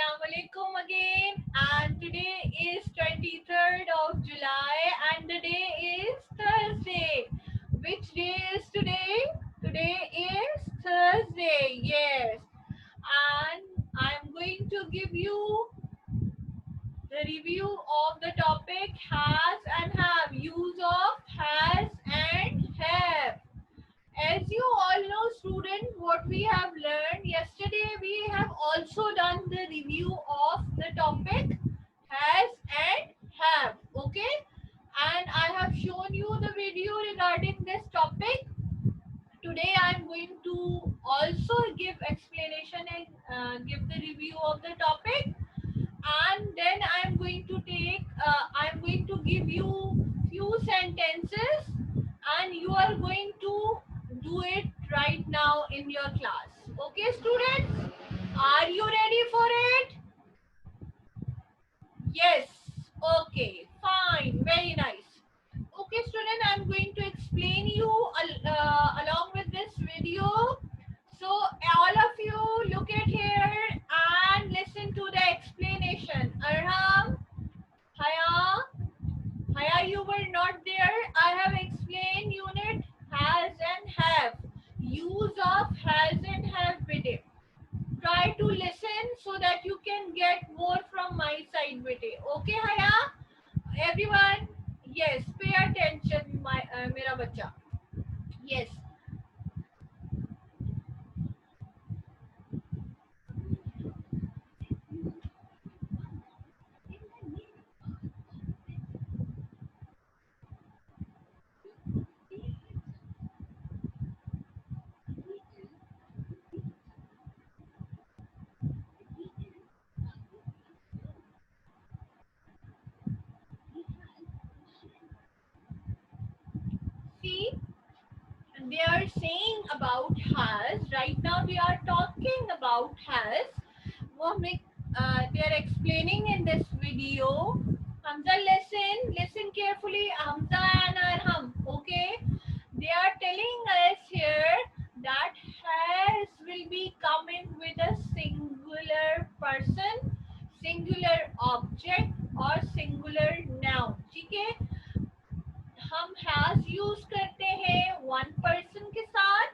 Assalamualaikum again, and today is 23rd of July and the day is Thursday. Which day is today? Today is Thursday, yes. And I'm going to give you the review of the topic has and have, use of has and have. As you all know, students, what we have learned yesterday, we have also done the review of the topic has and have. Okay, and I have shown you the video regarding this topic. Today I am going to also give explanation and give the review of the topic, and then I am going to give you few sentences, and you are going to do it right now in your class. Okay, students, are you ready for it? Yes. Okay, fine, very nice. Okay, student, I'm going to explain you along with this video. So all of you look at here and listen to the explanation. Arham, Haya, Haya, you were not there. I have explained unit has and have. Use of has and have bete. Try to listen so that you can get more from my side bete. Okay, Haya? Everyone, yes, pay attention, my mera bacha. Yes. See, they are saying about has. Right now we are talking about has. They are explaining in this video. Hamza, listen carefully. Hamza and Arham, okay? They are telling us here that has will be coming with a singular person, singular object or singular noun. ठीक है? हम has use करते हैं one person के साथ,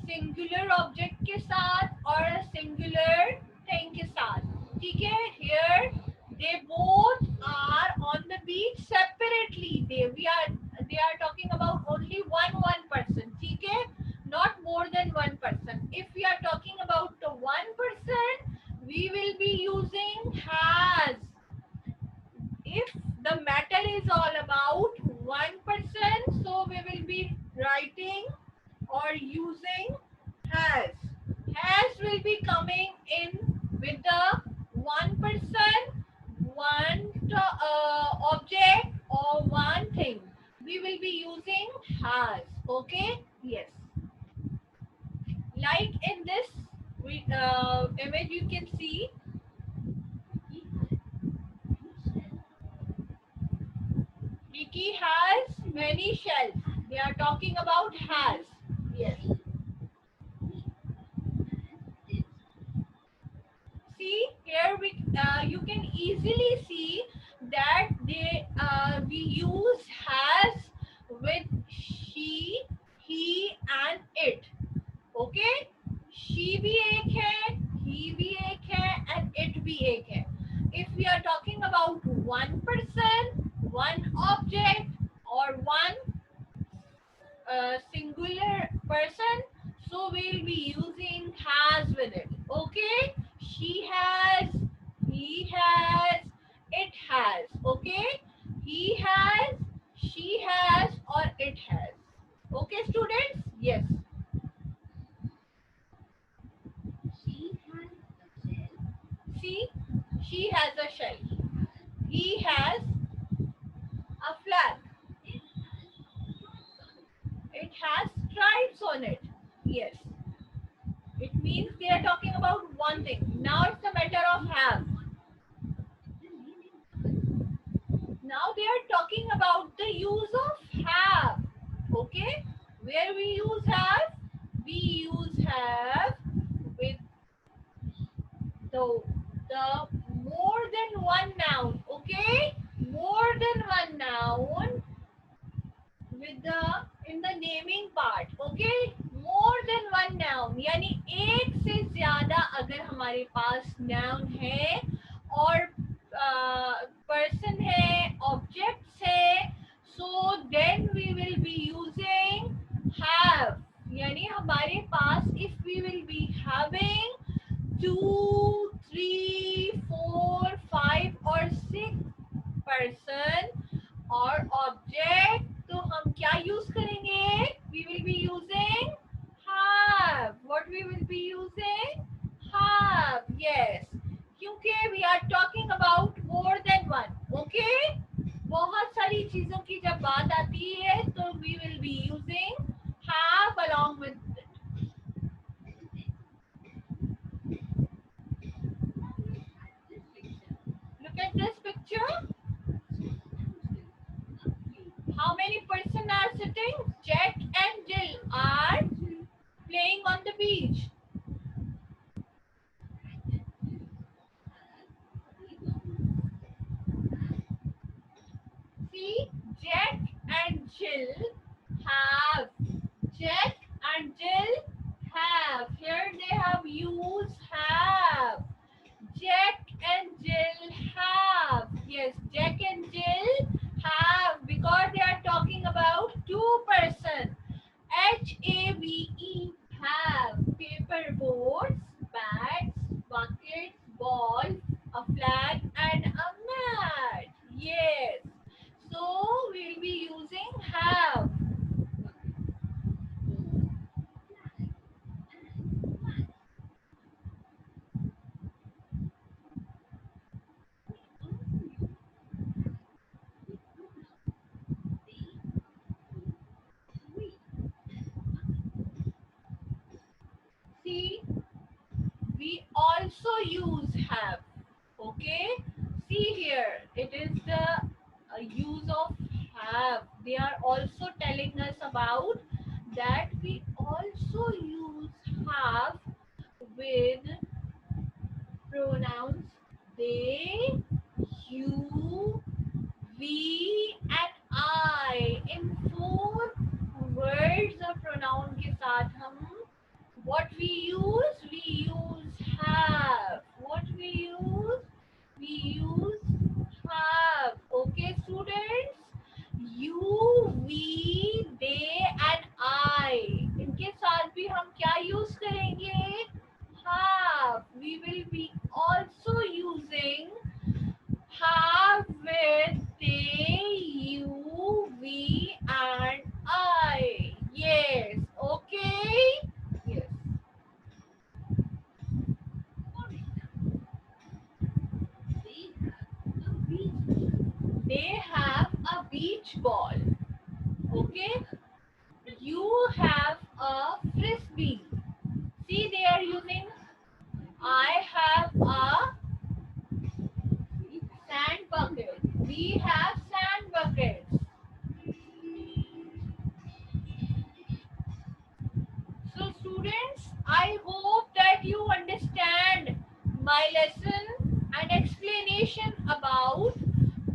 singular object के साथ और a singular thing के साथ. ठीक है? Here they both are on the beach separately. They are talking about only one person. ठीक है? Not more than one person. If we are talking about the one person, we will be using has. If the matter is all about one person, so we will be writing or using has. Has will be coming in with the one person, one object or one thing. We will be using has. Okay? Yes. Like in this image, you can see Vicky has many shells. They are talking about has. Yes. See here you can easily see that we use has with she, he and it. Okay? She भी एक है, he भी एक है and it भी एक है. If we are talking about one person, one object or one singular person, so we'll be using has with it. Okay? She has, he has, it has. Okay? He has, she has or it has. Okay, students? Yes. See, she has a shell. He has a flag. It has stripes on it. Yes. It means they are talking about one thing. Now it's a matter of have. Now they are talking about the use of have. Okay? Where we use have? We use have with the the more than one noun. Okay, more than one noun with the in the naming part. Okay, more than one noun यानी एक से ज्यादा अगर हमारे पास noun है और person है, objects है, so then we will be using have. यानी हमारे पास if we will be having 2, 3, 4, 5 or 6 person और ऑब्जेक्ट तो हम क्या यूज करेंगे we will be using have what we will be using have yes क्योंकि we are talking about more than one okay बहुत सारी चीजों की जब बात आती है तो we will be using have along with it. Look at this picture. How many person are sitting? Jack and Jill are playing on the beach. See, Jack and Jill have. Jack and Jill have. Here they have used have. Jack and Jill have. Yes, Jack and Jill have because they are talking about two person. HAVE have paper boards, bats, buckets, balls, a flag, and a mat. Yes. So we'll be using have. See, we also use have. Okay. See here, it is the use of have. They are also telling us about that we also use have with pronouns they, you, we and I. In four words और pronoun के साथ हम what we use have. What we use have. Okay, students. You, we, they and I. इनके साथ भी हम क्या use करेंगे? Have. We will be also using have with they, you, we, and I. Yes. Okay. Yes. They have a beach ball. Okay. You have a frisbee. See, they are using. I have a sand bucket. We have sand buckets. So students, I hope that you understand my lesson and explanation about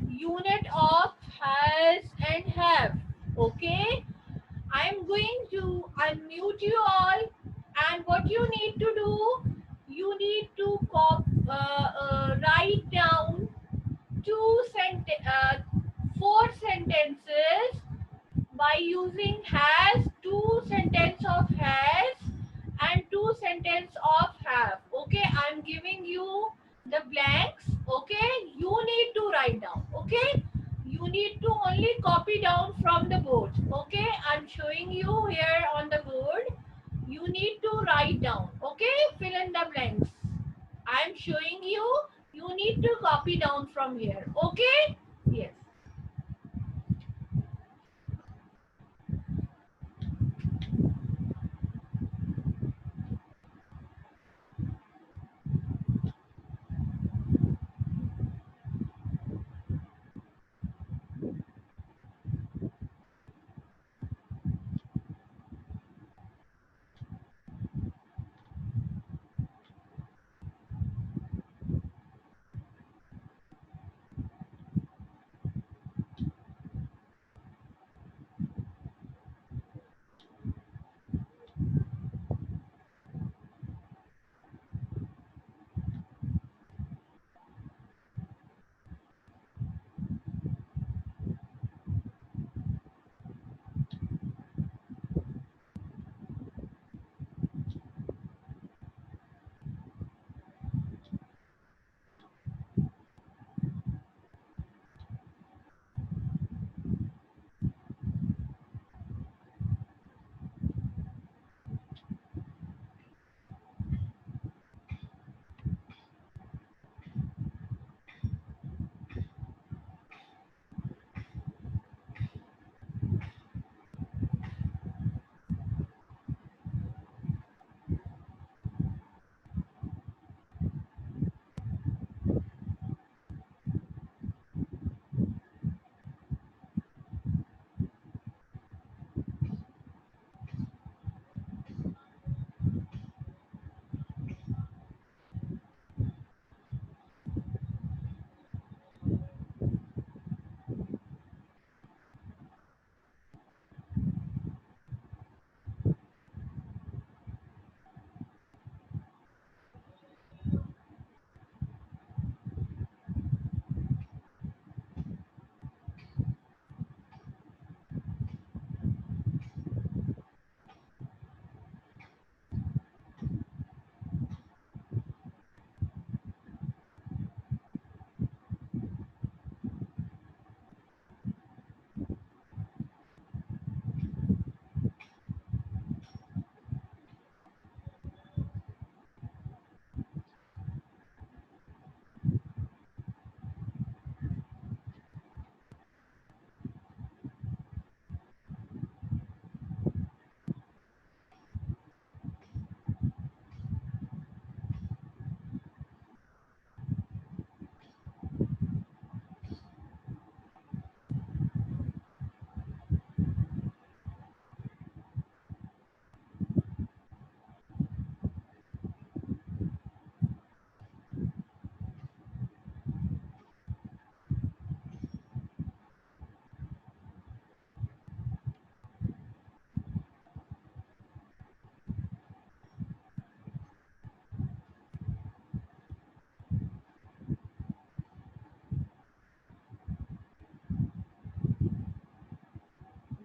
unit of has and have. Okay, I'm going to unmute you all, and what you need to do, you need to write down four sentences by using has, two sentence of has and two sentence of have. Okay, I'm giving you the blanks. Okay, you need to write down. Okay, you need to only copy down from the board. Okay, I'm showing you here on the board. You need to write down. Okay, fill in the blanks. I'm showing you. You need to copy down from here. Okay, yes.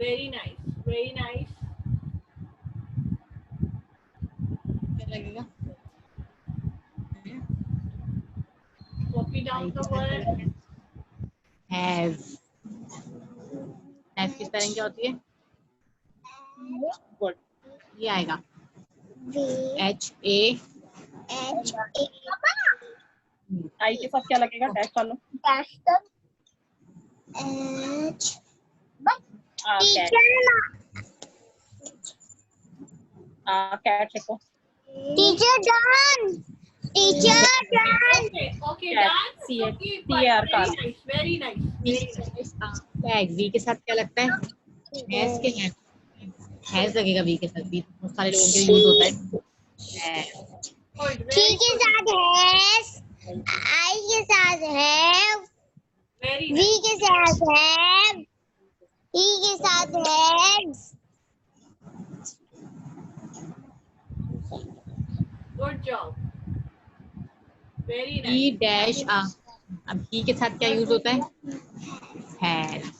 Very nice. Very nice. क्या लगेगा? Copy down the word. Has. Has की spelling क्या होती है? Good, ये आएगा HA। आई के साथ क्या लगेगा? डैश डालो। कैट लिखो। Teacher done. Teacher done. Okay, Cat, done. C-A, Okay, C-A-R, fine. car. Very nice. Very nice. Tag V के साथ क्या लगता है? हैज के हैज लगेगा वी के साथ। वी बहुत सारे लोगों के यूज होता है। Good. टी Very के good. साथ हैज, आई के साथ हैव, Very वी nice. के साथ हैव, ई के साथ हैज। Good job. Very ई nice. डैश आ। अब ई के साथ क्या यूज होता है? Has.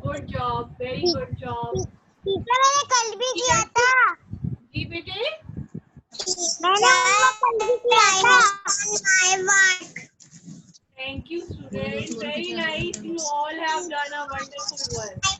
Good job. Very good job. Teacher मैंने कल भी किया था। जी बेटे. मैंने कल भी किया था। My work. Thank you, students. Very nice. You all have done a wonderful work.